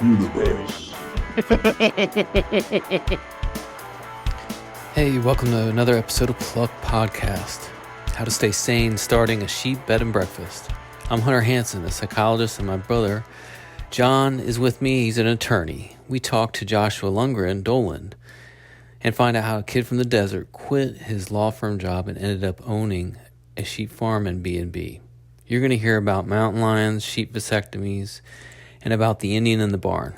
Universe. Hey, welcome to another episode of Pluck Podcast. How to stay sane starting a sheep bed and breakfast. I'm Hunter Hansen, a psychologist, and my brother, John, is with me. He's an attorney. We talked to Joshua Lundgren, Dolan, and find out how a kid from the desert quit his law firm job and ended up owning a sheep farm and B&B. You're going to hear about mountain lions, sheep vasectomies, and about the Indian in the barn.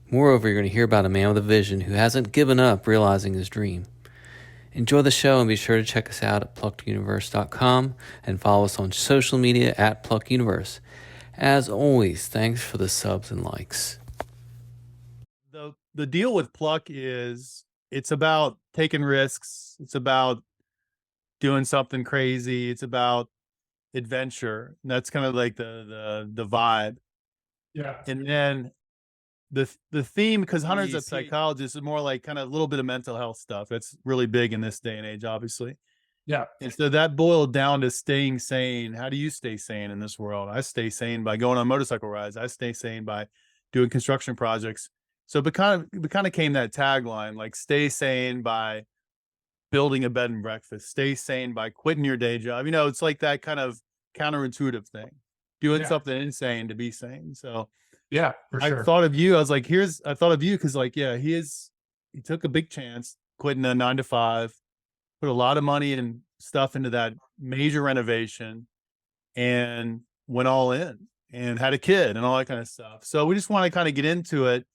Moreover, you're going to hear about a man with a vision who hasn't given up realizing his dream. Enjoy the show and be sure to check us out at pluckeduniverse.com and follow us on social media at pluckuniverse. As always, thanks for the subs and likes. The deal with Pluck is it's about taking risks. It's about doing something crazy. It's about adventure. And that's kind of like the vibe. Yeah. And then the theme, because Hunter's a psychologist, is more like kind of a little bit of mental health stuff. That's really big in this day and age, obviously. Yeah. And so that boiled down to staying sane. How do you stay sane in this world? I stay sane by going on motorcycle rides. I stay sane by doing construction projects. So it kind of came that tagline, like stay sane by building a bed and breakfast, stay sane by quitting your day job. You know, it's like that kind of counterintuitive thing, doing something insane to be sane. So yeah, for sure. I thought of you. I was like, I thought of you because like, yeah, he took a big chance, quitting a 9-to-5, put a lot of money and stuff into that major renovation and went all in and had a kid and all that kind of stuff. So we just want to kind of get into it,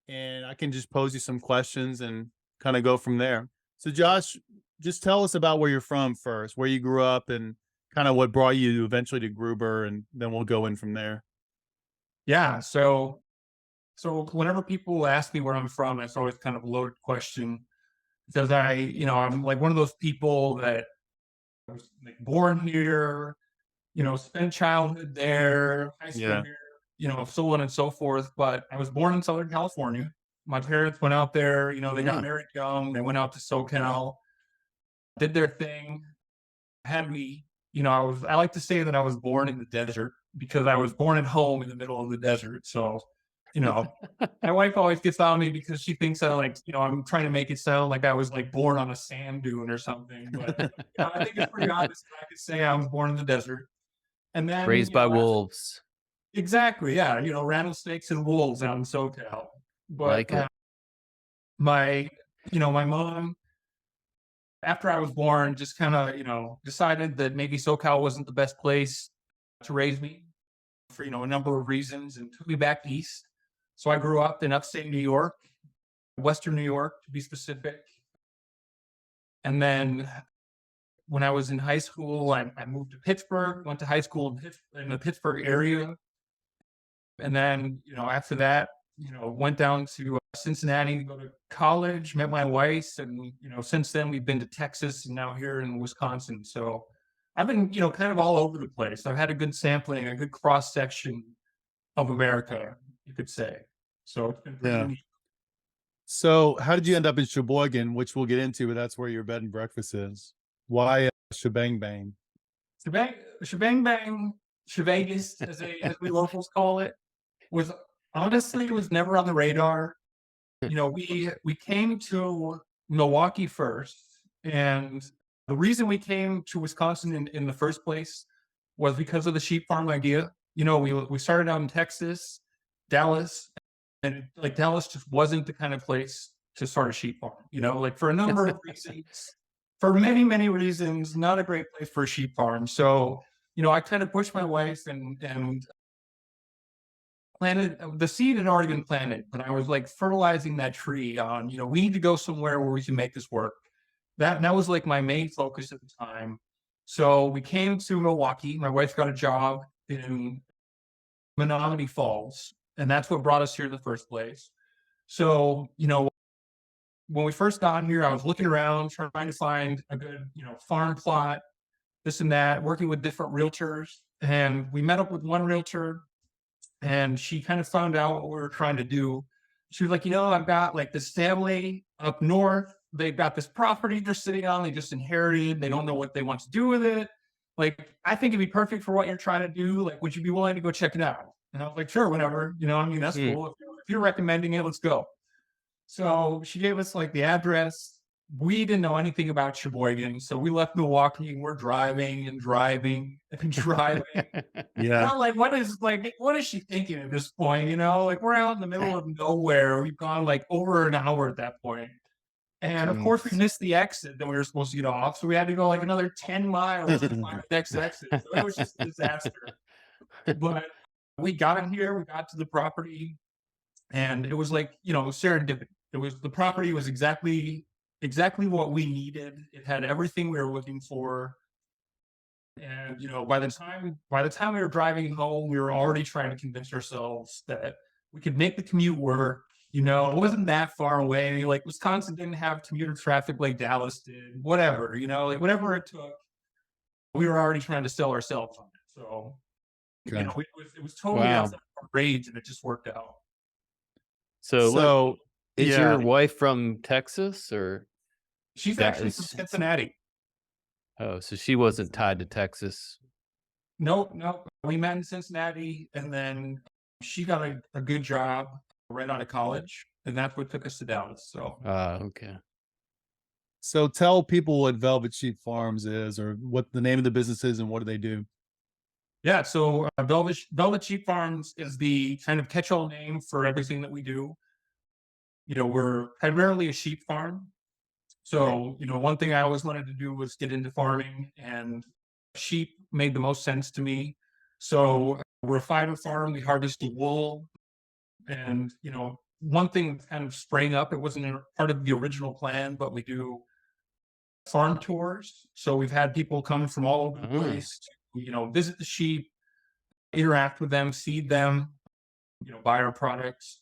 and I can just pose you some questions and kind of go from there. So Josh, just tell us about where you're from first, where you grew up and kind of what brought you eventually to Gruber, and then we'll go in from there. Yeah. So whenever people ask me where I'm from, it's always kind of a loaded question because I'm like one of those people that was like born here, spent childhood there, high school here, so on and so forth. But I was born in Southern California. My parents went out there, they got married young. They went out to SoCal, did their thing, had me, I like to say that I was born in the desert because I was born at home in the middle of the desert. So, my wife always gets on me because she thinks that I'm trying to make it sound like I was like born on a sand dune or something. But I think it's pretty obvious that I could say I was born in the desert. And then Raised by wolves. Exactly. Yeah. Rattlesnakes and wolves out in SoCal. But Like it. my mom, after I was born, just kind of, decided that maybe SoCal wasn't the best place to raise me for, a number of reasons, and took me back east. So I grew up in upstate New York, Western New York to be specific. And then when I was in high school, I moved to Pittsburgh, went to high school in the Pittsburgh area. And then, after that, went down to Cincinnati to go to college, met my wife. And, since then we've been to Texas and now here in Wisconsin. So I've been, kind of all over the place. I've had a good sampling, a good cross section of America, you could say. So it's been pretty neat. So how did you end up in Sheboygan, which we'll get into, but that's where your bed and breakfast is. Why Shebang Bang? Shebang Bang, Shevegas, as we locals call it, was never on the radar. We came to Milwaukee first, and the reason we came to Wisconsin in the first place was because of the sheep farm idea. We started out in Texas, Dallas, and like Dallas just wasn't the kind of place to start a sheep farm. For a number of reasons, for many, many reasons, not a great place for a sheep farm. So, I kind of pushed my wife and planted the seed had already been planted, but I was like fertilizing that tree on, we need to go somewhere where we can make this work. That was like my main focus at the time. So we came to Milwaukee. My wife got a job in Menominee Falls, and that's what brought us here in the first place. So, when we first got here, I was looking around, trying to find a good, farm plot, this and that, working with different realtors. And we met up with one realtor, and she kind of found out what we were trying to do. She was like, I've got like this family up north. They've got this property they're sitting on. They just inherited. They don't know what they want to do with it. Like, I think it'd be perfect for what you're trying to do. Like, would you be willing to go check it out? And I was like, sure, whatever. That's cool. you're recommending it, let's go. So she gave us like the address. We didn't know anything about Sheboygan, so we left Milwaukee and we're driving and driving and driving. Yeah. I'm like, what is she thinking at this point? You know, like we're out in the middle of nowhere. We've gone like over an hour at that point. And of course, we missed the exit that we were supposed to get off. So we had to go like another 10 miles to find the next exit. So it was just a disaster. But we got in here, we got to the property, and it was like, serendipity. The property was exactly what we needed. It had everything we were looking for. And by the time we were driving home, we were already trying to convince ourselves that we could make the commute work. It wasn't that far away. Like Wisconsin didn't have commuter traffic like Dallas did. Whatever, like whatever it took, we were already trying to sell ourselves on it. So, it was totally outside of our rage, and it just worked out. So is your wife from Texas, or she's actually from Cincinnati? Oh, so she wasn't tied to Texas. Nope. We met in Cincinnati, and then she got a good job right out of college, and that's what took us to Dallas. So, okay. So tell people what Velvet Sheep Farms is, or what the name of the business is, and what do they do? Yeah, so Velvet Sheep Farms is the kind of catch-all name for everything that we do. We're primarily a sheep farm. So, one thing I always wanted to do was get into farming, and sheep made the most sense to me. So we're a fiber farm. We harvest the wool. And, one thing kind of sprang up, it wasn't part of the original plan, but we do farm tours. So we've had people come from all over the place to, visit the sheep, interact with them, feed them, buy our products.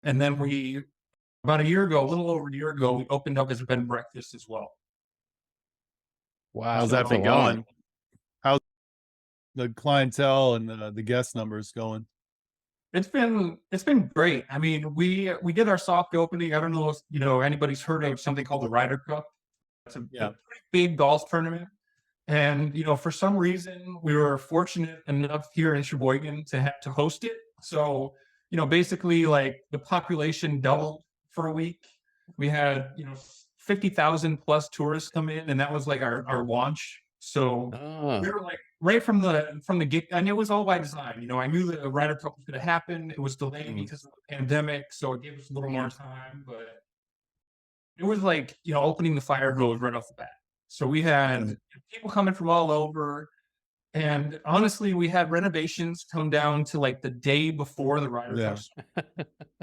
And then about a little over a year ago, we opened up as a bed and breakfast as well. Wow. How's that been going? How's the clientele and the guest numbers going? It's been great. I mean, we did our soft opening. I don't know if anybody's heard of something called the Ryder Cup. It's a pretty big golf tournament. And for some reason, we were fortunate enough here in Sheboygan to host it. So basically, like the population doubled for a week. We had 50,000 plus tourists come in, and that was like our launch. So we were like right from the get, and it was all by design. I knew that the Ryder Cup was going to happen. It was delayed because of the pandemic, so it gave us a little more time. But it was like opening the fire hose right off the bat. So we had people coming from all over, and honestly, we had renovations come down to like the day before the Ryder Cup.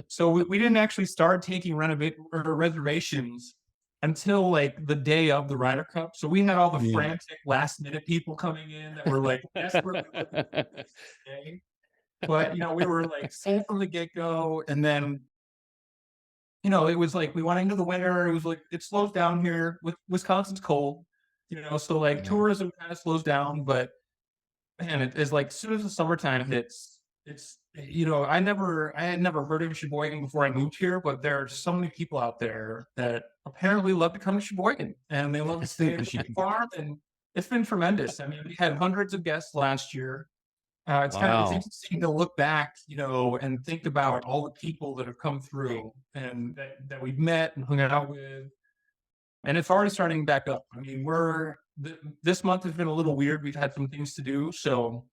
So we didn't actually start taking reservations until like the day of the Ryder Cup. So we had all the frantic last minute people coming in that were like desperately looking for this day. But we were like full from the get-go, and then it was like we went into the winter. It was like it slows down here. Wisconsin's cold, so like tourism kind of slows down. But man, it is like as soon as the summertime hits, it's I had never heard of Sheboygan before I moved here, but there are so many people out there that apparently love to come to Sheboygan, and they love to stay at the sheep farm, and it's been tremendous. I mean, we had hundreds of guests last year. It's kind of interesting to look back, and think about all the people that have come through and that we've met and hung out with. And it's already starting back up. I mean, this month has been a little weird. We've had some things to do, so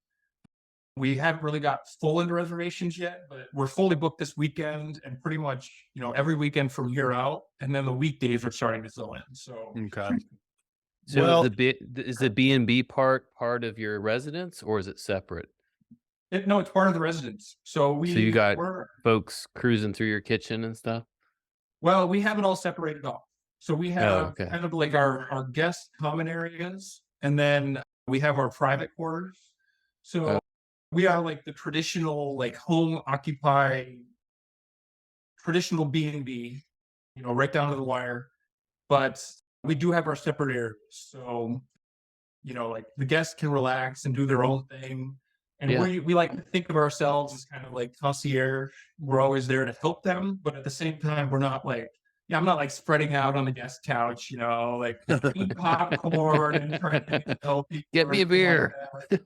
we haven't really got full into reservations yet, but we're fully booked this weekend and pretty much, every weekend from here out. And then the weekdays are starting to fill in. So, So is the B&B part of your residence, or is it separate? No, it's part of the residence. So you got folks cruising through your kitchen and stuff? Well, we have it all separated off. So we have kind of like our guest common areas, and then we have our private quarters. So we are like the traditional, like home occupy, traditional B&B, right down to the wire. But we do have our separate areas. So, like the guests can relax and do their own thing. And we like to think of ourselves as kind of like concierge. We're always there to help them, but at the same time, we're not like, I'm not like spreading out on the guest couch, like eating popcorn and trying to help people. Get me a beer. Like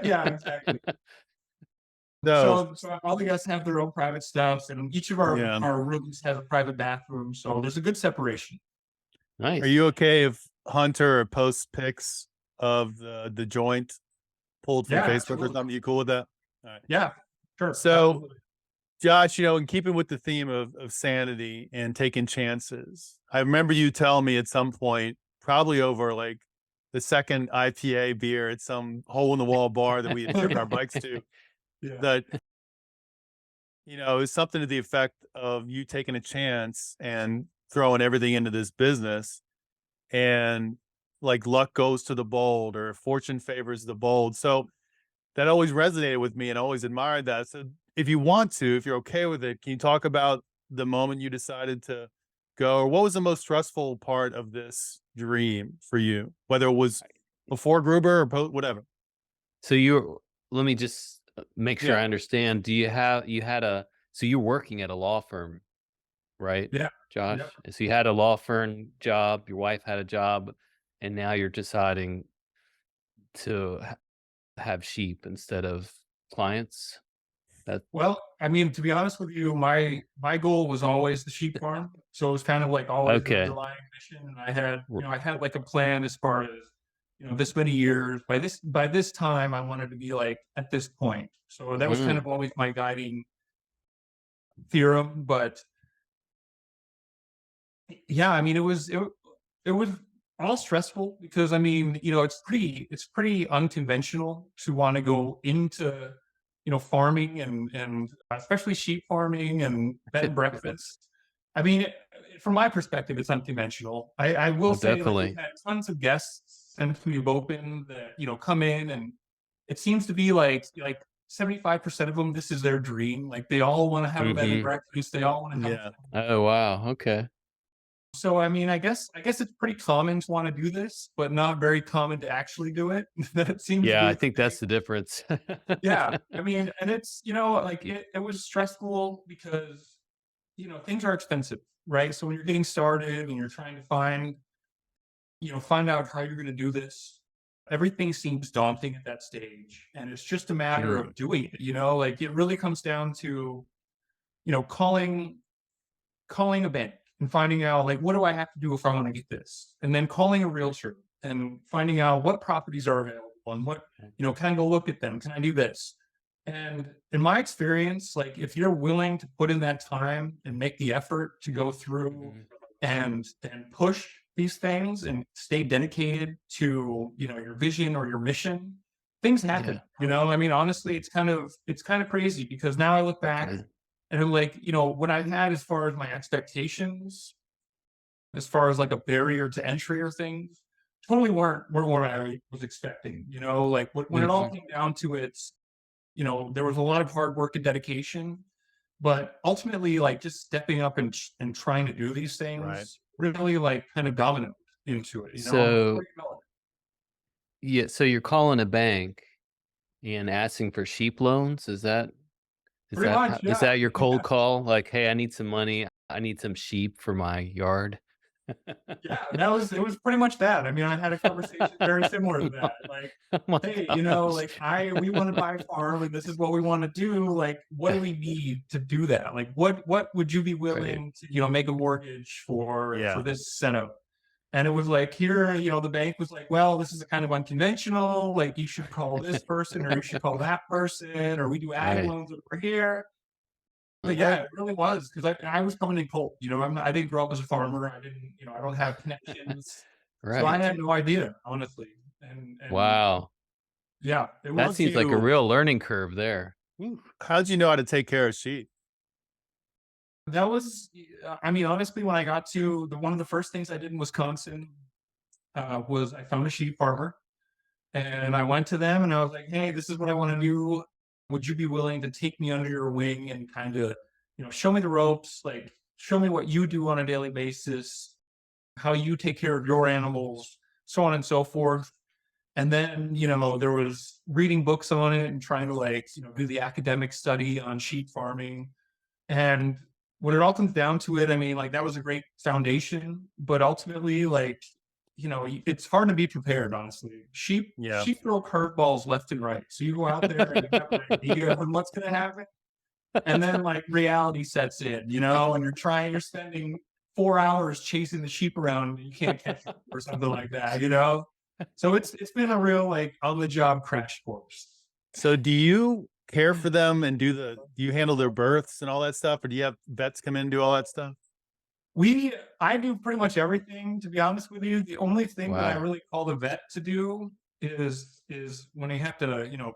yeah, exactly. No. So all the guests have their own private stuff, and each of Yeah. our rooms has a private bathroom. So there's a good separation. Nice. Are you okay if Hunter posts pics of the joint pulled from Yeah, Facebook absolutely. or something? You cool with that? All right. Yeah, sure. So, Absolutely. Josh, in keeping with the theme of sanity and taking chances, I remember you telling me at some point, probably over like the second IPA beer at some hole in the wall bar that we had shipped our bikes to, Yeah. that it's something to the effect of you taking a chance and throwing everything into this business, and like luck goes to the bold or fortune favors the bold. So that always resonated with me and I always admired that. So if you're okay with it, can you talk about the moment you decided to go, or what was the most stressful part of this dream for you, whether it was before Gruber or whatever? So let me just make sure I understand. So you're working at a law firm, right? Yeah. Josh? Yep. So you had a law firm job, your wife had a job, and now you're deciding to have sheep instead of clients? Well, I mean, to be honest with you, my goal was always the sheep farm. So it was kind of like always the Okay. underlying mission. And I had like a plan as far as, this many years. By this time, I wanted to be like at this point. So that was kind of always my guiding theorem. But yeah, I mean, it was all stressful because I mean, it's pretty unconventional to want to go into, farming and especially sheep farming and bed and breakfast. I mean, from my perspective, it's unconventional. I will say, like, definitely. we've had tons of guests since we've opened that, come in, and it seems to be like 75% of them, this is their dream. Like they all want to have a bed and breakfast. They all want to have. Oh, wow. Okay. So, I mean, I guess it's pretty common to want to do this, but not very common to actually do it. That seems to Yeah, be I think that's the difference. yeah. I mean, and it's, like it was stressful because, things are expensive, right? So when you're getting started and you're trying to find out how you're going to do this, everything seems daunting at that stage. And it's just a matter of doing it, like it really comes down to, calling a bank and finding out, like, what do I have to do if I want to get this? And then calling a realtor and finding out what properties are available and what, can I go look at them? Can I do this? And in my experience, like if you're willing to put in that time and make the effort to go through and push these things and stay dedicated to, your vision or your mission, things happen. I mean, honestly, it's kind of crazy because now I look back and I'm like, what I had as far as my expectations, as far as like a barrier to entry or things, totally weren't what I was expecting. Like when it all came down to it, there was a lot of hard work and dedication, but ultimately, like just stepping up and trying to do these things really like kind of dominant into it. So you're calling a bank and asking for sheep loans. Is that your cold call? Like, hey, I need some money. I need some sheep for my yard. Yeah, it was pretty much that. I mean, I had a conversation very similar to that. Like, hey, like we want to buy a farm and this is what we want to do. Like, what do we need to do that? Like, what would you be willing to, make a mortgage for this setup? And it was like, here, the bank was like, well, this is kind of unconventional. Like, you should call this person or you should call that person, or we do ag loans over here. But yeah, it really was because I was coming in cold. I didn't grow up as a farmer. I didn't, I don't have connections. So I had no idea, honestly. And wow. Yeah, That seems like a real learning curve there. How'd you know how to take care of sheep? That was, I mean, honestly, when I got to one of the first things I did in Wisconsin was I found a sheep farmer and I went to them and I was like, hey, this is what I want to do. Would you be willing to take me under your wing and kind of, show me the ropes, like show me what you do on a daily basis, how you take care of your animals, so on and so forth. And then, there was reading books on it and trying to like, do the academic study on sheep farming. And when it all comes down to it, I mean, like that was a great foundation, but ultimately, like it's hard to be prepared, honestly. Sheep throw curveballs left and right. So you go out there and you have an idea of what's going to happen. And then like reality sets in, and you're spending 4 hours chasing the sheep around and you can't catch them or something like that, So it's been a real like on the job crash course. So do you care for them and do you handle their births and all that stuff, or do you have vets come in and do all that stuff? I do pretty much everything, to be honest with you. The only thing that I really call the vet to do is when I have to,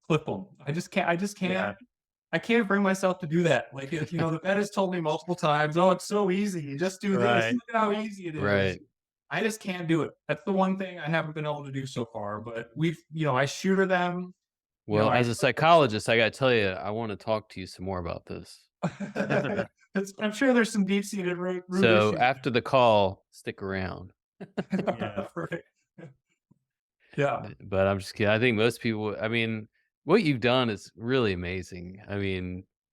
clip them. I just can't. Yeah. I can't bring myself to do that. Like, if, the vet has told me multiple times, oh, it's so easy. You just do this. Look how easy it is. Right. I just can't do it. That's the one thing I haven't been able to do so far. But I shooter them. Well, as a psychologist, I got to tell you, I want to talk to you some more about this. I'm sure there's some deep-seated root So issues. after the call, stick around. Yeah. Right. Yeah. But I'm just kidding. I think most people, what you've done is really amazing.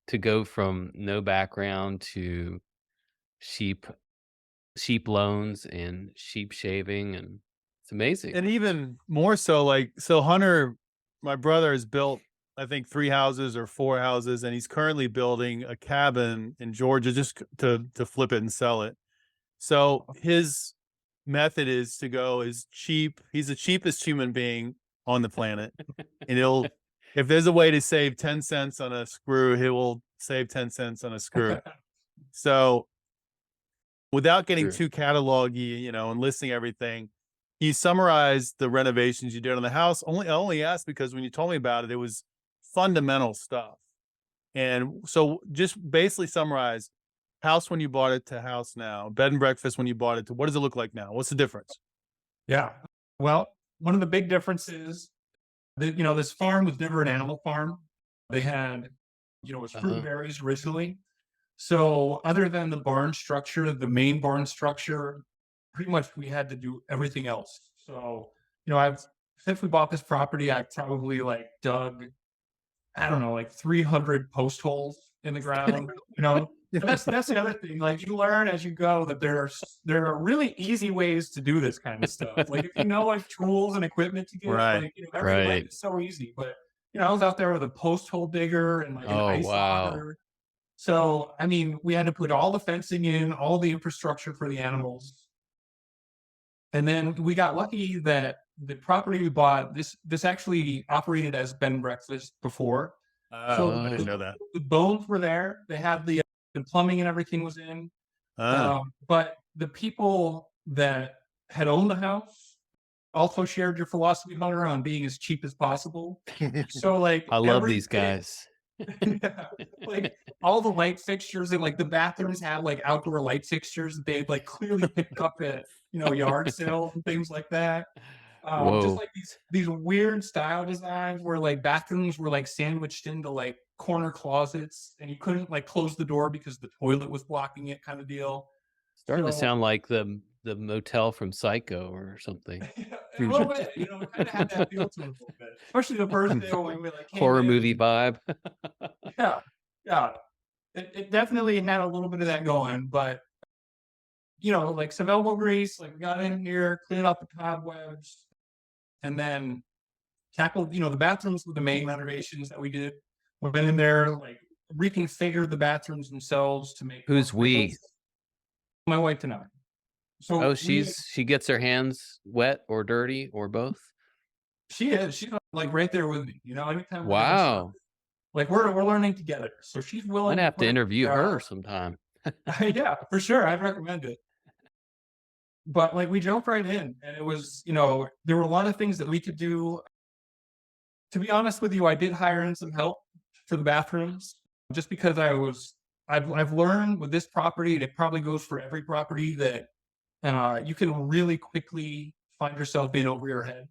To go from no background to sheep loans and sheep shaving, and it's amazing. And even more so, Hunter, my brother, has built, I think, 3 houses or 4 houses, and he's currently building a cabin in Georgia just to flip it and sell it. So his method is to go as cheap. He's the cheapest human being on the planet, and if there's a way to save 10 cents on a screw, he will save 10 cents on a screw. So without getting too catalog-y, and listing everything, he summarized the renovations you did on the house. I only asked because when you told me about it, it was fundamental stuff. And so just basically summarize house when you bought it to house now, bed and breakfast when you bought it to what does it look like now? What's the difference? Yeah. Well, one of the big differences that, this farm was never an animal farm. They had, it was fruit and berries originally. So other than the barn structure, the main barn structure, pretty much we had to do everything else. So, since we bought this property, I've probably dug, I don't know, 300 post holes in the ground, That's the other thing. You learn as you go that there are really easy ways to do this kind of stuff. If you know tools and equipment to get, everything is so easy. But I was out there with a post hole digger and an ice auger. So we had to put all the fencing in, all the infrastructure for the animals, and then we got lucky that the property we bought this actually operated as bed and breakfast before. So I didn't know that. The bones were there. They had the plumbing and everything was in. But the people that had owned the house also shared your philosophy, Hunter, on being as cheap as possible. So I love these guys. Yeah, all the light fixtures and the bathrooms had outdoor light fixtures that they clearly picked up at yard sales and things like that. Just these weird style designs where bathrooms were sandwiched into corner closets and you couldn't close the door because the toilet was blocking it, kind of deal. Starting to sound like the motel from Psycho or something. A little bit, it kind of had that feel to it a little bit, especially the first day when we horror movie vibe. Yeah. It definitely had a little bit of that going, but some elbow grease, we got in here, cleaned out the cobwebs, and then tackled, the bathrooms with the main renovations that we did. We went in there, reconfigured the bathrooms themselves to make. Who's we? My wife and I. So she gets her hands wet or dirty or both. She is. She's right there with me. Anytime. Wow. We're learning together. So she's willing. I'd have to interview her sometime. Yeah, for sure. I'd recommend it. But we jumped right in, and it was, there were a lot of things that we could do. To be honest with you, I did hire in some help for the bathrooms, just because I've learned with this property, and it probably goes for every property, that you can really quickly find yourself in over your head.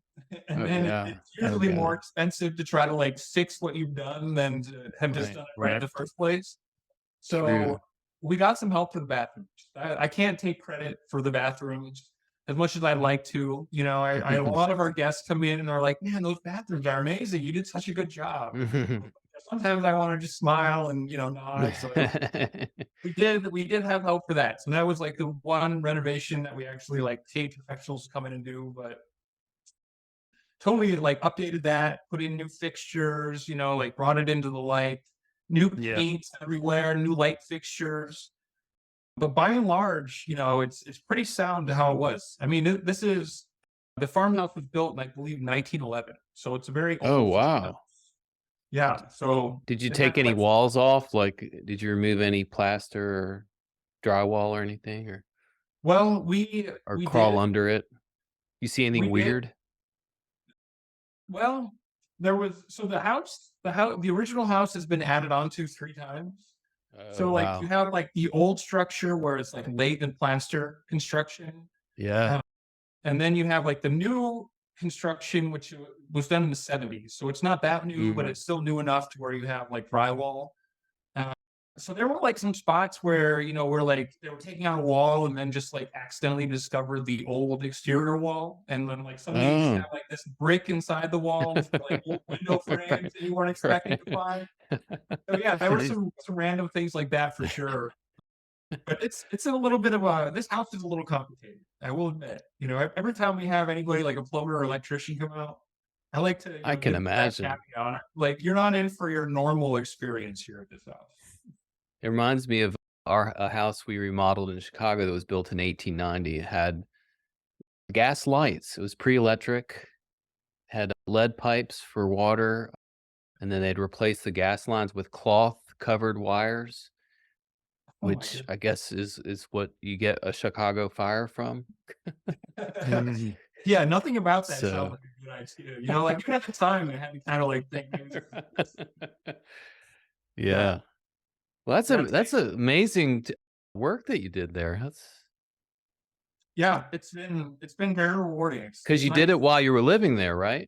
And it's usually more expensive to try to fix what you've done than to have just done it right in the first place. So we got some help for the bathrooms. I can't take credit for the bathrooms as much as I'd like to. A lot of our guests come in and are like, man, those bathrooms are amazing. You did such a good job. sometimes I want to just smile and, nod. So we did have help for that. So that was like the one renovation that we actually like paid professionals to come in and do, but totally like updated that, put in new fixtures, like brought it into the light, new Yeah. paint everywhere, new light fixtures. But by and large, it's pretty sound to how it was. I mean, this is the farmhouse was built in, I believe, 1911, so it's a very Oh, old wow. house. Yeah. So Did you it take had, any like, walls off? Like, did you remove any plaster or drywall or anything, well, we or we crawl did under it? You see anything we did weird? well. There was so the original house has been added onto 3 times. Oh, So like you wow. have like the old structure where it's like lath and plaster construction. Yeah. And then you have like the new construction, which was done in the 70s. So it's not that new, but it's still new enough to where you have like drywall. Uh, so there were like some spots where, where like they were taking out a wall and then just like accidentally discovered the old exterior wall. And then like some of these Oh. have like this brick inside the wall for like old window frames that you weren't expecting to find. So yeah, there were some random things like that for sure. But it's a little bit of this house is a little complicated. I will admit. Every time we have anybody like a plumber or electrician come out, I like to I can give that imagine. caveat. Like you're not in for your normal experience here at this house. It reminds me of a house we remodeled in Chicago that was built in 1890. It had gas lights. It was pre-electric, had lead pipes for water, and then they'd replace the gas lines with cloth-covered wires, Oh my which I guess is what you get a Chicago fire from. goodness. Yeah, nothing about that sounds So like a good idea. Like you have the time and have to kind of like think maybe yeah. Well, that's that's amazing work that you did there. That's yeah, it's been very rewarding. because It's you nice. did it while you were living there, right?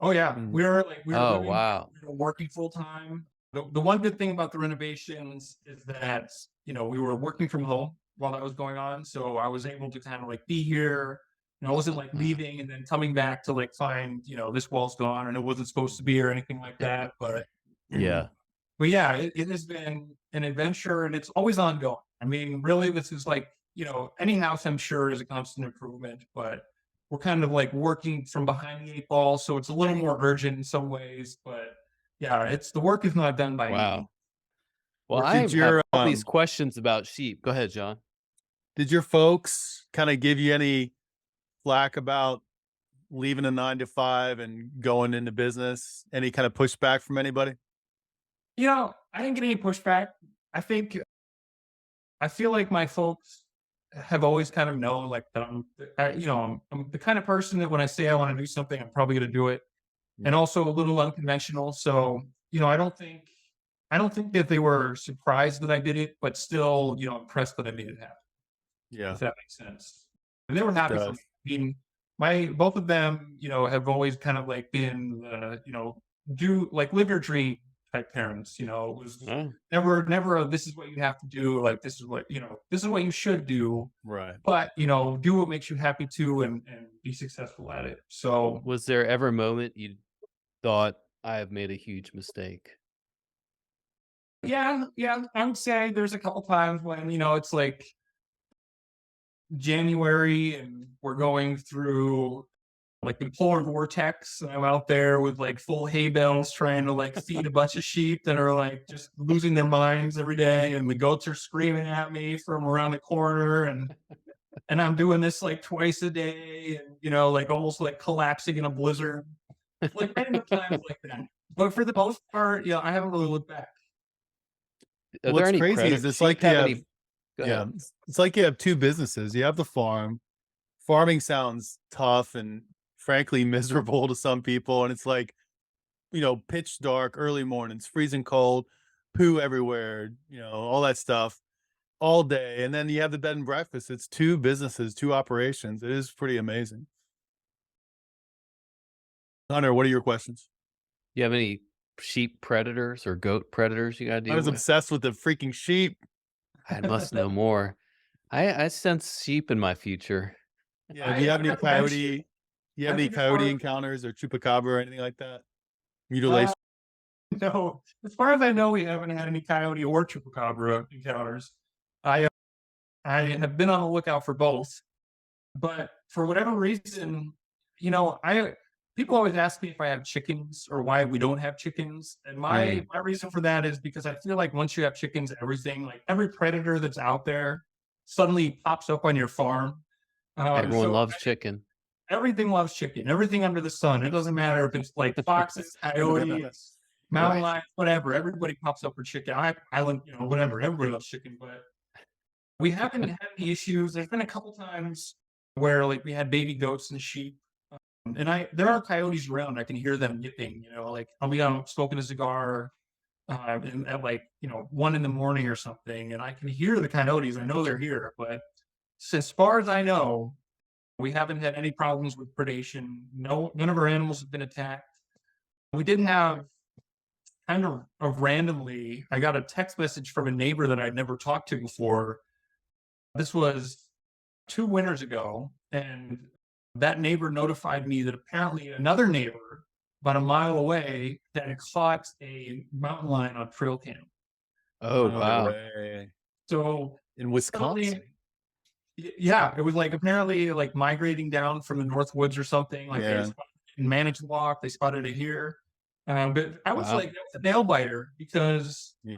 Oh yeah, Mm. we were Oh, living, wow. we were working full time. The one good thing about the renovations is that we were working from home while that was going on, so I was able to kind of like be here. I wasn't like leaving and then coming back to like find this wall's gone and it wasn't supposed to be or anything like that. But Yeah. but yeah, it has been an adventure and it's always ongoing. I mean, really, this is like any house I'm sure is a constant improvement, but we're kind of like working from behind the 8 ball, so it's a little more urgent in some ways. But yeah, it's the work is not done by any Wow. means. Well, Or I did have your all these questions about sheep. Go ahead, John. did your folks kind of give you any flack about leaving a 9 to 5 and going into business? Any kind of pushback from anybody? I didn't get any pushback. I feel like my folks have always kind of known like that I'm the kind of person that when I say I want to do something, I'm probably going to do it, and also a little unconventional. So I don't think that they were surprised that I did it, but still impressed that I made it happen. Yeah. If that makes sense. And they were happy for does. me. I mean, both of them, have always kind of like been, do like live your dream type parents. It was Oh, never this is what you have to do. Like this is what you should do. Right. But do what makes you happy too, and be successful at it. So was there ever a moment you thought I have made a huge mistake? yeah, I would say there's a couple times when it's like January and we're going through like the polar vortex, and I'm out there with like full hay bales trying to like feed a bunch of sheep that are like just losing their minds every day, and the goats are screaming at me from around the corner, and I'm doing this like twice a day, and like almost like collapsing in a blizzard, like random times like that. But for the most part, I haven't really looked back. Are there What's any crazy is it's like sheep have you any? have, Go yeah, ahead. it's like you have two businesses. You have the farm. Farming sounds tough and frankly miserable to some people. And it's like, pitch dark, early mornings, freezing cold, poo everywhere, all that stuff all day. And then you have the bed and breakfast. It's two businesses, two operations. It is pretty amazing. Hunter, what are your questions? You have any sheep predators or goat predators you got to I deal was with? obsessed with the freaking sheep. I must know more. I sense sheep in my future. Yeah. Do you have any I've mentioned- coyote? You have I any think as coyote far as- encounters or chupacabra or anything like that? Mutilation? No, as far as I know, we haven't had any coyote or chupacabra encounters. I I have been on the lookout for both, but for whatever reason, I people always ask me if I have chickens or why we don't have chickens, and my reason for that is because I feel like once you have chickens, everything like every predator that's out there suddenly pops up on your farm. Everyone So loves chicken. everything loves chicken. Everything under the sun. It doesn't matter if it's like foxes, coyotes, mountain lions, whatever. Everybody pops up for chicken. Island, whatever. Everybody loves chicken, but we haven't had any issues. There's been a couple times where like we had baby goats and sheep, and there are coyotes around. I can hear them yipping. Like I'll be out smoking a cigar at like 1 in the morning or something, and I can hear the coyotes. I know they're here, but as far as I know, we haven't had any problems with predation. No, none of our animals have been attacked. We did have kind of randomly, I got a text message from a neighbor that I'd never talked to before. This was 2 winters ago, and that neighbor notified me that apparently another neighbor about a mile away had caught a mountain lion on trail cam. Oh, No wow. way. So In Wisconsin. yeah, it was like apparently like migrating down from the North Woods or something. Like Yeah. they spotted it in Manitowoc, they spotted it here. But I was Wow. like, that's a nail biter because Yeah.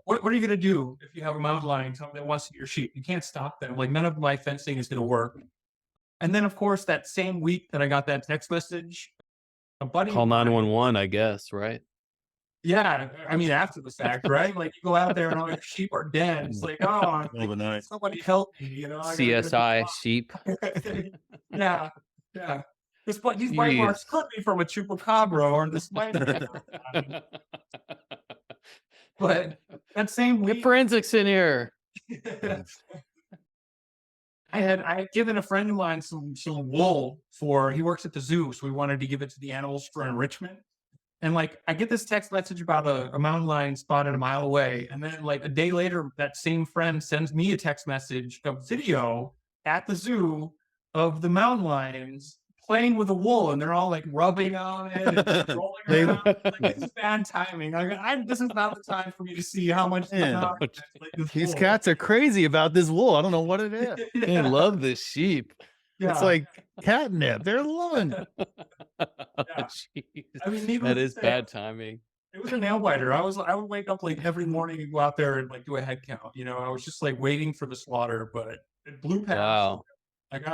what are you gonna do if you have a mountain lion that wants to eat your sheep? You can't stop them. Like none of my fencing is gonna work. And then of course that same week that I got that text message, a buddy Call of mine- 911, I guess, right? Yeah, I mean after the fact, right? Like you go out there and all your sheep are dead. It's like, oh, Middle of the night. somebody help me, I gotta go to CSI the sheep. yeah. These white marks could be from a chupacabra or this might but that same Get week forensics in here. I had given a friend of mine some wool for he works at the zoo, so we wanted to give it to the animals for enrichment. And like I get this text message about a mountain lion spotted a mile away, and then like a day later, that same friend sends me a text message, a video at the zoo of the mountain lions playing with the wool, and they're all like rubbing on it and rolling around. Like, this is bad timing. This is not the time for me to see how much Yeah. this These wool. cats are crazy about this wool. I don't know what it is. They love this sheep. It's like catnip. They're loving it. Jeez. I mean, needless That to is say, bad timing. It was a nail biter. I would wake up like every morning and go out there and like do a head count. I was just like waiting for the slaughter, but it blew past. Wow.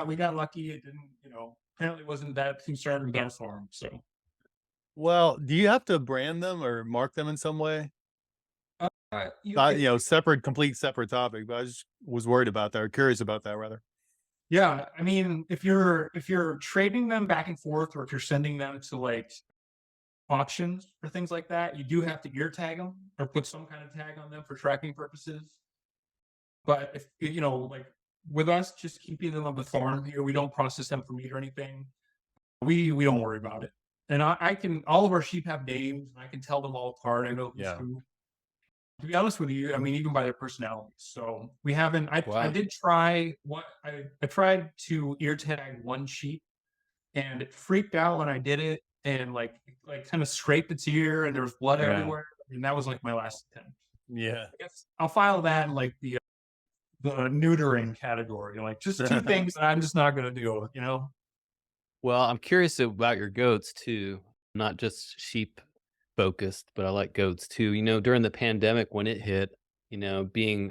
We got lucky. It didn't, apparently wasn't that concerned with our farm. So Well, do you have to brand them or mark them in some way? Complete separate topic, but I just was worried about that or curious about that rather. yeah, I mean, if you're trading them back and forth, or if you're sending them to like auctions or things like that, you do have to ear tag them or put some kind of tag on them for tracking purposes. But if like with us just keeping them on the farm here, we don't process them for meat or anything. We don't worry about it. And I can all of our sheep have names, and I can tell them all apart. I know who's who. To be honest with you, I mean, even by their personalities. So we haven't. I did try I tried to ear tag one sheep, and it freaked out when I did it, and like kind of scraped its ear, and there was blood everywhere. And that was like my last attempt. Yeah, I guess I'll file that in like the neutering category. Like just two things that I'm just not going to do. Well, I'm curious about your goats too, not just sheep focused, but I like goats too. During the pandemic when it hit, being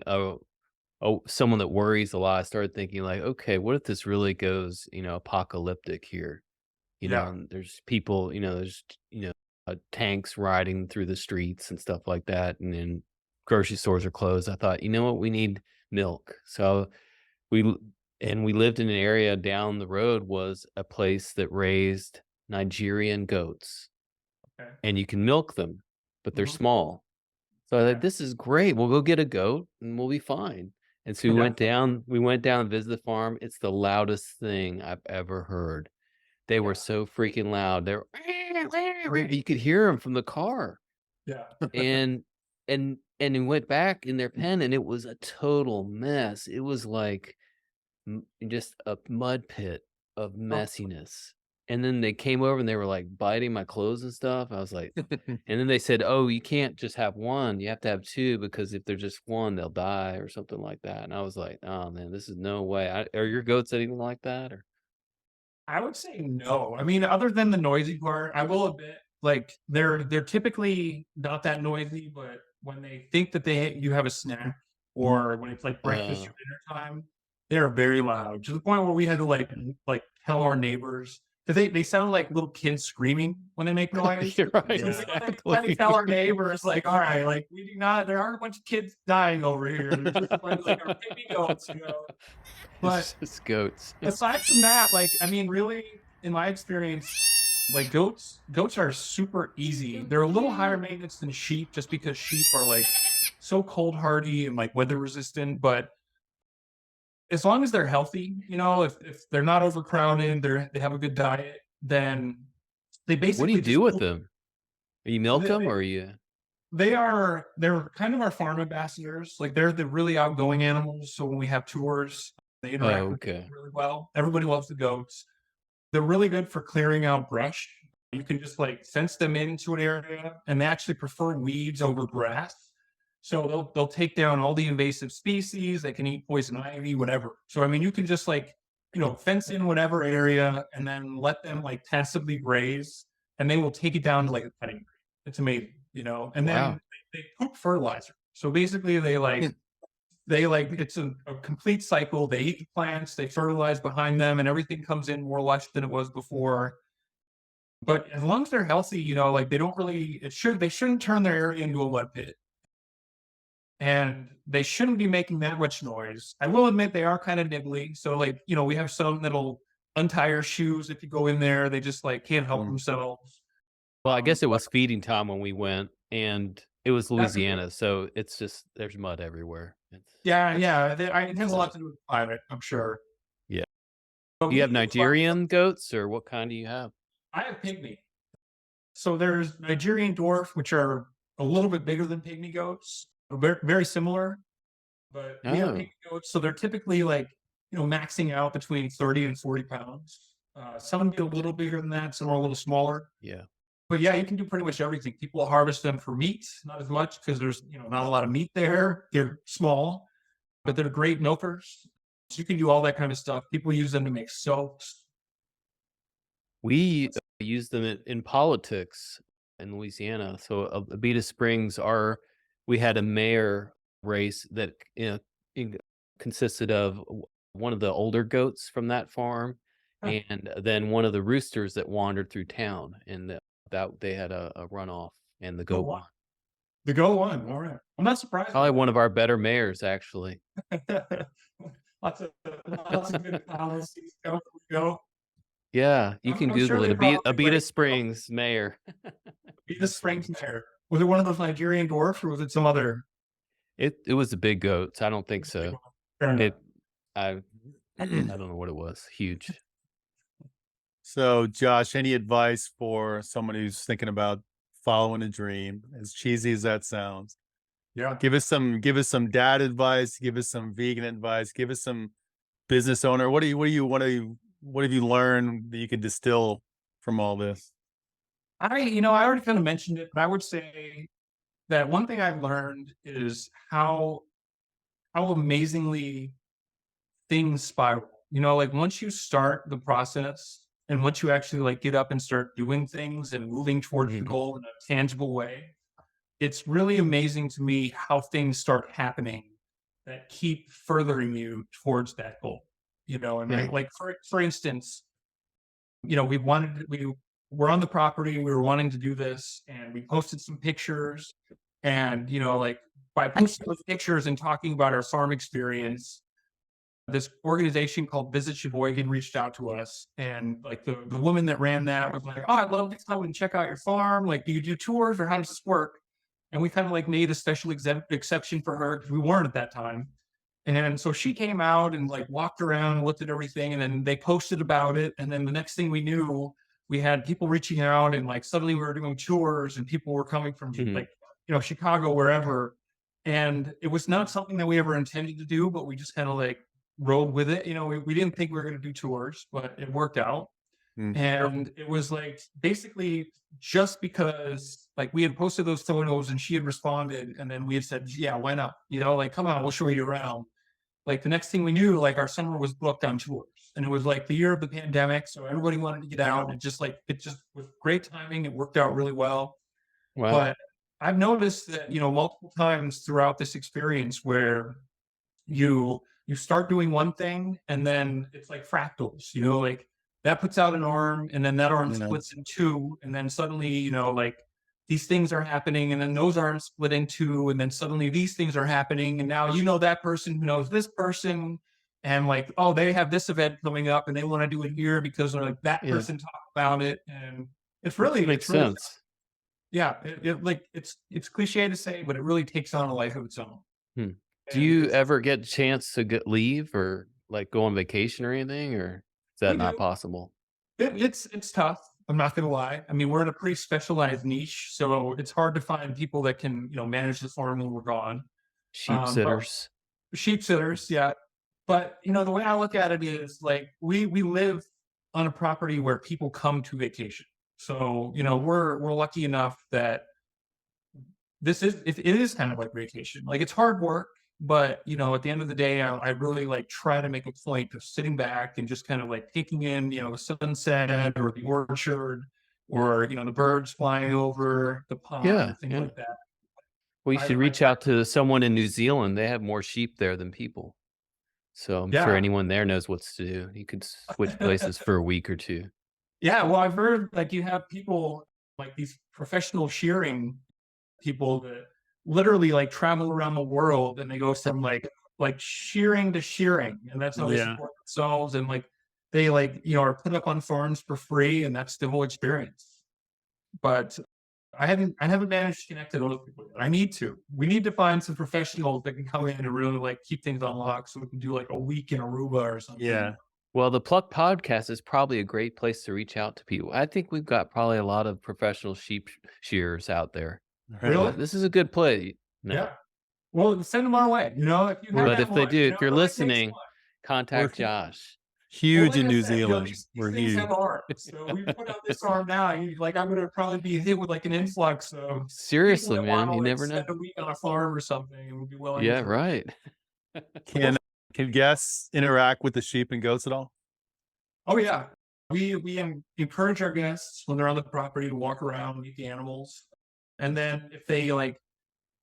someone that worries a lot, I started thinking like, okay, what if this really goes, apocalyptic here? And there's people, there's, tanks riding through the streets and stuff like that. And then grocery stores are closed. I thought, you know what, we need milk. So we lived in an area down the road was a place that raised Nigerian goats. Okay. And you can milk them, but they're small. So I thought, this is great. We'll go get a goat and we'll be fine. And so we went down and visited the farm. It's the loudest thing I've ever heard. They were so freaking loud. They were, you could hear them from the car. Yeah. And we went back in their pen, and it was a total mess. It was like just a mud pit of messiness. And then they came over and they were like biting my clothes and stuff. I was like, and then they said, "Oh, you can't just have one. You have to have two because if they're just one, they'll die or something like that." And I was like, "Oh man, this is no way." Are your goats anything like that? Or I would say no. I mean, other than the noisy part, I will admit, like they're typically not that noisy, but when they think that you have a snack or when it's like breakfast or dinner time, they're very loud to the point where we had to like tell our neighbors because they sound like little kids screaming when they make noise. you're right, So we exactly. had to tell our neighbors, like, all right, like we do not. There aren't a bunch of kids dying over here. They're just like our baby goats, you know. But It's just goats. aside from that, like, I mean, really, in my experience, like goats are super easy. They're a little higher maintenance than sheep just because sheep are like so cold hardy and like weather resistant. But as long as they're healthy, you know, if they're not overcrowded, they have a good diet, then they What do basically you do just with them? You milk they, them they, or you? they're kind of our farm ambassadors. Like they're the really outgoing animals. So when we have tours, they interact with people Okay. really well. Everybody loves the goats. They're really good for clearing out brush. You can just like fence them into an area, and they actually prefer weeds over grass. So they'll take down all the invasive species. They can eat poison ivy, whatever. So I mean, you can just like fence in whatever area, and then let them like passively graze, and they will take it down to like a petting tree. It's amazing, And then Wow. they poop fertilizer. So basically, it's a complete cycle. They eat the plants, they fertilize behind them, and everything comes in more lush than it was before. But as long as they're healthy, like they don't really, they shouldn't turn their area into a mud pit. And they shouldn't be making that much noise. I will admit they are kind of nibbly. So like, we have some that'll untie your shoes if you go in there. They just like can't help themselves. Well, I guess it But was feeding time when we went, and it was that's Louisiana, so it's just there's mud everywhere. yeah. It has a lot to do with the climate, I'm sure. Yeah. But Do you have we Nigerian goats, or what kind do you have? I have pygmy. So there's Nigerian dwarf, which are a little bit bigger than pygmy goats, very, very similar. But we have Oh, pygmy goats, so they're typically like, maxing out between 30 and 40 pounds. Some get a little bigger than that, some are a little smaller. yeah. But yeah, you can do pretty much everything. People harvest them for meat, not as much because there's, not a lot of meat there. They're small, but they're great milkers. So you can do all that kind of stuff. People use them to make soaps. We use them in politics in Louisiana. So Abita Springs, we had a mayor race that consisted of one of the older goats from that farm, Huh. and then one of the roosters that wandered through town, and that they had a runoff, and the goat won. The goat won. All right. I'm not surprised. Probably one of our better mayors, actually. lots of good policies. Go. Yeah, you I'm can sure Google they it. probably Abita like Springs mayor. the Springs there. Was it one of those Nigerian dwarfs or was it some other? It was a big goat. I don't think so. Fair enough. I don't know what it was. Huge. So, Josh, any advice for someone who's thinking about following a dream, as cheesy as that sounds? Yeah. Give us some dad advice, give us some vegan advice, give us some business owner. What have you learned that you can distill from all this? I already kind of mentioned it, but I would say that one thing I've learned is how amazingly things spiral. Like once you start the process and once you actually like get up and start doing things and moving towards the goal in a tangible way, it's really amazing to me how things start happening that keep furthering you towards that goal. Like for instance, we were on the property, we were wanting to do this, and we posted some pictures, and like by posting those pictures and talking about our farm experience, this organization called Visit Sheboygan reached out to us, and like the woman that ran that was like, "Oh, I'd love to come and check out your farm. Like, do you do tours or how does this work?" And we kind of like made a special exception for her because we weren't at that time. And so she came out and like walked around and looked at everything, and then they posted about it. And then the next thing we knew, we had people reaching out, and like suddenly we were doing tours, and people were coming from like Chicago, wherever. And it was not something that we ever intended to do, but we just kind of like rode with it. We didn't think we were going to do tours, but it worked out. And it was like basically just because like we had posted those photos and she had responded, and then we had said, yeah, why not? Like, come on, we'll show you around. Like the next thing we knew, like our summer was booked on tours, and it was like the year of the pandemic. So everybody wanted to get out, and it just was great timing. It worked out really well. Wow. But I've noticed that, multiple times throughout this experience where you start doing one thing and then it's like fractals, like that puts out an arm and then that arm splits in two, and then suddenly, like these things are happening, and then those arms split in two, and then suddenly these things are happening, and now that person who knows this person, and like, oh, they have this event coming up and they want to do it here because like that person talked about it, and it's really makes sense. Yeah, it's cliche to say, but it really takes on a life of its own. Do you ever get a chance to leave or like go on vacation or anything, or is that not possible? It's tough. I'm not going to lie. I mean, we're in a pretty specialized niche, so it's hard to find people that can, manage the farm when we're gone. Sheep sitters. Sheep sitters, yeah. But the way I look at it is like we live on a property where people come to vacation. So we're lucky enough that it is kind of like vacation. Like it's hard work, but at the end of the day, I really like try to make a point of sitting back and just kind of like taking in, the sunset or the orchard, or the birds flying over the pond, things like that. Well, you should reach out to someone in New Zealand. They have more sheep there than people. So I'm sure anyone there knows what to do. You could switch places for a week or two. Yeah, well, I've heard like you have people like these professional shearing people that literally like travel around the world, and they go from like shearing to shearing, and that's how they support themselves, and like they are put up on farms for free, and that's the whole experience. But I haven't managed to connect to those people yet. I need to. We need to find some professionals that can come in and really like keep things on lock, so we can do like a week in Aruba or something. Yeah. Well, the Pluck podcast is probably a great place to reach out to people. I think we've got probably a lot of professional sheep shearers out there. Really? This is a good play. No. Yeah. Well, send them our way. If they do, if you're listening, contact Josh. Huge in New Zealand. We're huge. So we put out this arm now. I'm going to probably be hit with like an influx of. Seriously, man, you never know. Spend a week on a farm or something, and we'll be willing. Yeah, right. Can guests interact with the sheep and goats at all? Oh yeah, we encourage our guests when they're on the property to walk around and meet the animals, and then if they like,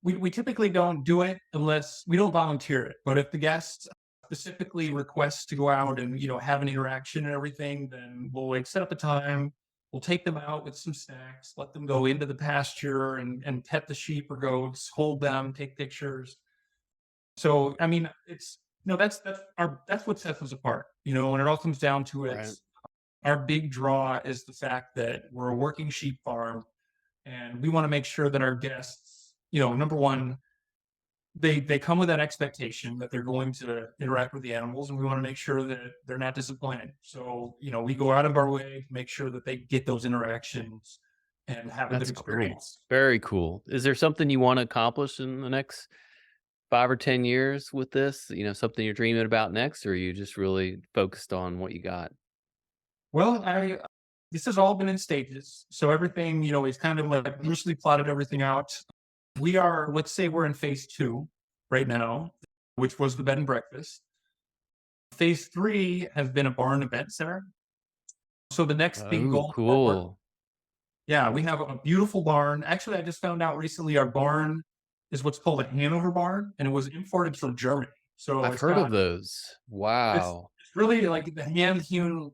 we typically don't do it unless we don't volunteer it. But if the guests specifically request to go out and have an interaction and everything, then we'll like set up a time. We'll take them out with some snacks, let them go into the pasture and pet the sheep or goats, hold them, take pictures. So I mean, it's that's what sets us apart. When it all comes down to it, our big draw is the fact that we're a working sheep farm, and we want to make sure that our guests, number one, they come with that expectation that they're going to interact with the animals, and we want to make sure that they're not disappointed. So, we go out of our way to make sure that they get those interactions and have a good experience. Cool. Very cool. Is there something you want to accomplish in the next 5 or 10 years with this? Something you're dreaming about next, or are you just really focused on what you got? Well, this has all been in stages. So everything, is kind of like loosely plotted everything out. Let's say we're in phase 2 right now, which was the bed and breakfast. Phase 3 has been a barn event center. So the next big goal. Cool. Yeah, we have a beautiful barn. Actually, I just found out recently our barn is what's called a Hanover barn, and it was imported from Germany. So I've heard of those. Wow. It's really like the hand-hewn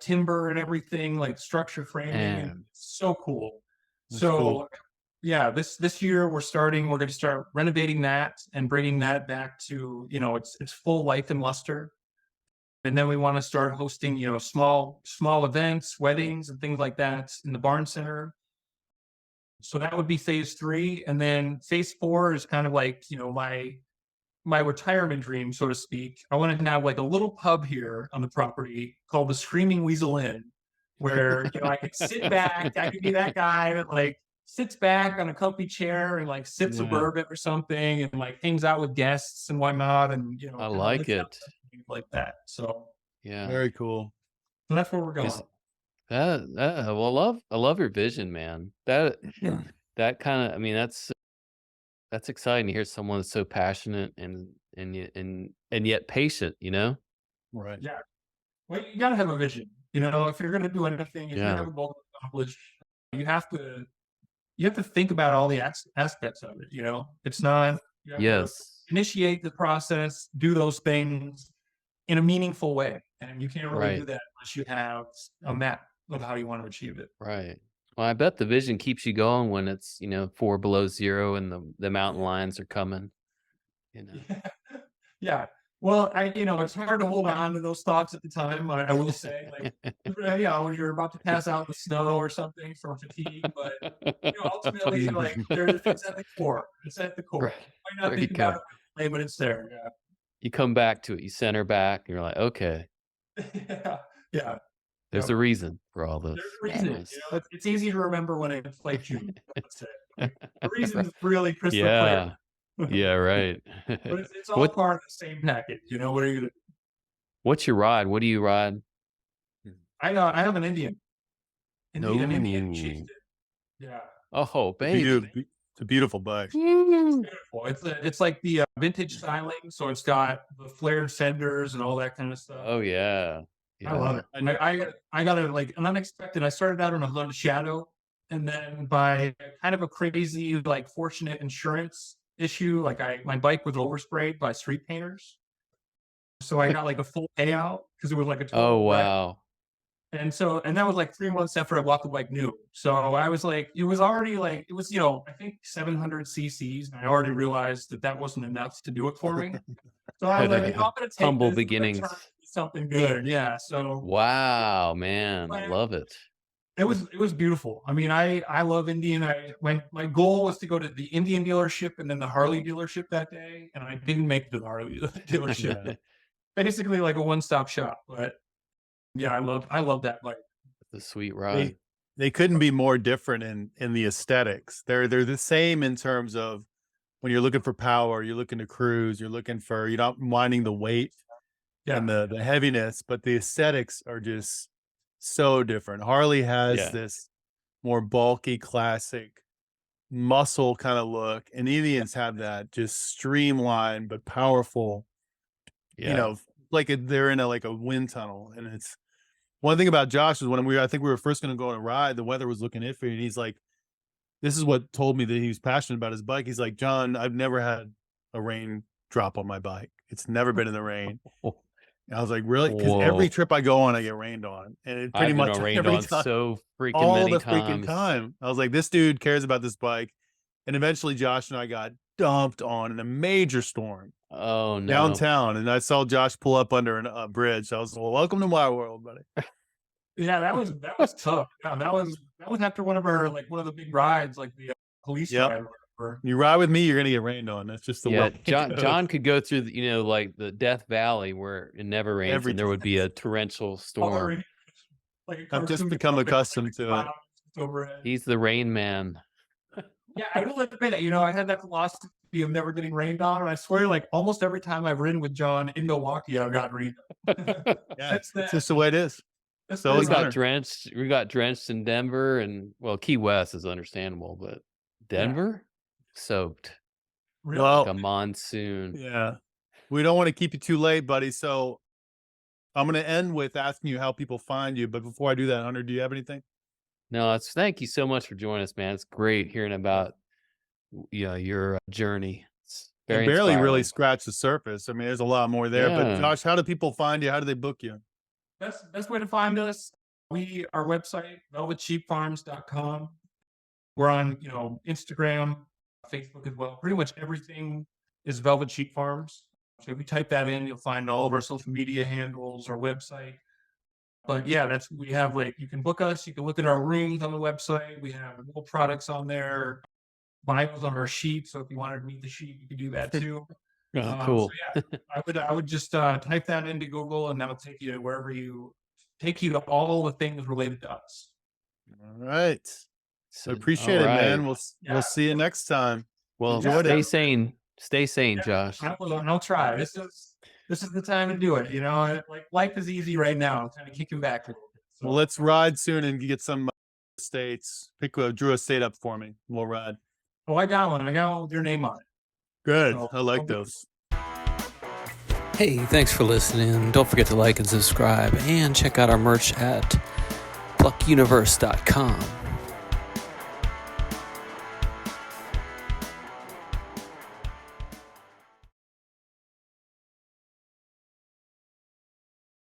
timber and everything, like structure framing, and it's so cool. Cool. Yeah, this year we're going to start renovating that and bringing that back to, its full life and luster. And then we want to start hosting, small events, weddings and things like that in the barn center. So that would be phase 3. And then phase 4 is kind of like, my retirement dream, so to speak. I want to have like a little pub here on the property called the Screaming Weasel Inn, where, I could sit back, I could be that guy that like sits back on a comfy chair and like sips a bourbon or something and like hangs out with guests and whatnot. And, I like it. Like that. So yeah, very cool. So that's where we're going. Well, I love your vision, man. That kind of, I mean, that's exciting to hear someone that's so passionate and yet patient, you know? Right. Yeah. Well, you gotta have a vision. You know, if you're gonna do anything, if you Yeah. have a goal to accomplish, you have to you have to think about all the aspects of it. You know, it's not you have to Yes. initiate the process, do those things in a meaningful way, and you can't really do Right. that unless you have a map of how you want to achieve it. Right. Well, I bet the vision keeps you going when it's, 4 below 0 and the mountain lions are coming, you know? Yeah. Yeah. Well, it's hard to hold on to those thoughts at the time. I will say, like, when you're about to pass out in the snow or something from fatigue, but ultimately, like, it's at the core. It's at the core. Right. You might not There you think about go. it, right away, but it's there. You come back to it, you center back, and you're like, "Okay, Yeah. Yeah. there's Yep. a reason for all There's this." a reason. Nice. It's easy to remember when it's like June. Let's say. Like, the reason Right. is really crystal clear. Yeah. Yeah, right. But it's all What part of the same package. What are you gonna what's your ride? What do you ride? I have an an Indian No. chieftain. Yeah. Oh, It's baby. a beautiful bike. Woo. Beautiful. It's like the vintage styling, so it's got the flared fenders and all that kind of stuff. Oh, yeah. I love Yeah. it. I got it like an unexpected. I started out on a Honda Shadow, and then by kind of a crazy, like, fortunate insurance issue, like my bike was oversprayed by street painters, so I got like a full payout because it was like a Oh, total wreck. wow. And that was like 3 months after I bought the bike new. So I was like, it was already like, it was, I think 700 cc's. And I already realized that wasn't enough to do it for me. So I was like, I'm going to take Humble this and beginnings. turn it into something good. Yeah. So Wow, man. I love it. it was beautiful. I mean, I love Indian. My goal was to go to the Indian dealership and then the Harley dealership that day. And I didn't make it to the Harley dealership. Basically like a one-stop shop. But yeah, I love that bike. The sweet ride. They couldn't be more different in the aesthetics. They're the same in terms of when you're looking for power, you're looking to cruise, you're not minding the weight and the heaviness, but the aesthetics are just so different. Harley has Yeah. this more bulky, classic muscle kind of look, and Indians have that just streamlined but powerful, Yeah. like they're in like a wind tunnel. And it's one thing about Josh is I think we were first going to go on a ride, the weather was looking iffy, and he's like, this is what told me that he was passionate about his bike. He's like, John, I've never had a rain drop on my bike. It's never been in the rain. And I was like, really? Because every Whoa. trip I go on, I get rained on. And it pretty I've been much rained every on time, so freaking all many the freaking times. time. I was like, this dude cares about this bike. And eventually Josh and I got dumped on in a major storm Oh, no. downtown. And I saw Josh pull up under a bridge. I was like, well, welcome to my world, buddy. Yeah, that was tough. Yeah, that was after one of the big rides, like the police Yep. ride or whatever. You ride with me, you're gonna get rained on. That's just the Yeah, way. it John goes. John could go through like the Death Valley where it never rains Every and there would be a torrential storm. Like a I've just cartoon become with, like, accustomed to it. clouds overhead. He's the rain man. Yeah, I will admit it. I had that philosophy of never getting rained on, and I swear, like, almost every time I've ridden with John in Milwaukee, I've got rained on. Yeah, That's it's just the way it is. That's So We it's the- hunter. got drenched in Denver and Key West is understandable, but Denver soaked really. Well, like a monsoon. yeah. We don't want to keep you too late, buddy. So I'm going to end with asking you how people find you. But before I do that, Hunter, do you have anything? No, thank you so much for joining us, man. It's great hearing about your journey. It's very You barely really inspiring. scratched the surface. I mean, there's a lot more there. But Yeah. Josh, how do people find you? How do they book you? Best way to find us, our website, velvetsheepfarms.com. We're on, Instagram, Facebook as well. Pretty much everything is Velvet Sheep Farms. So if you type that in, you'll find all of our social media handles, our website. But yeah, we have, like, you can book us. You can look at our rooms on the website. We have little products on there, Bibles on our sheep. So if you wanted to meet the sheep, you can do that too. Oh, cool. So yeah, I would just type that into Google, and that'll take you to to all the things related to us. All right. So, I appreciate all it, man. right. We'll see you next time. Well, enjoyed stay it. sane. Stay sane, Yeah, Josh. I'll try. This is the time to do it. Like, life is easy right now. I'm kind of kicking back a little bit. Well, let's ride soon and get some states. Pick Drew a state up for me. We'll ride. Oh, I got one. I got one with your name on it. Good. So, I like okay. those. Hey, thanks for listening. Don't forget to like and subscribe and check out our merch at pluckuniverse.com.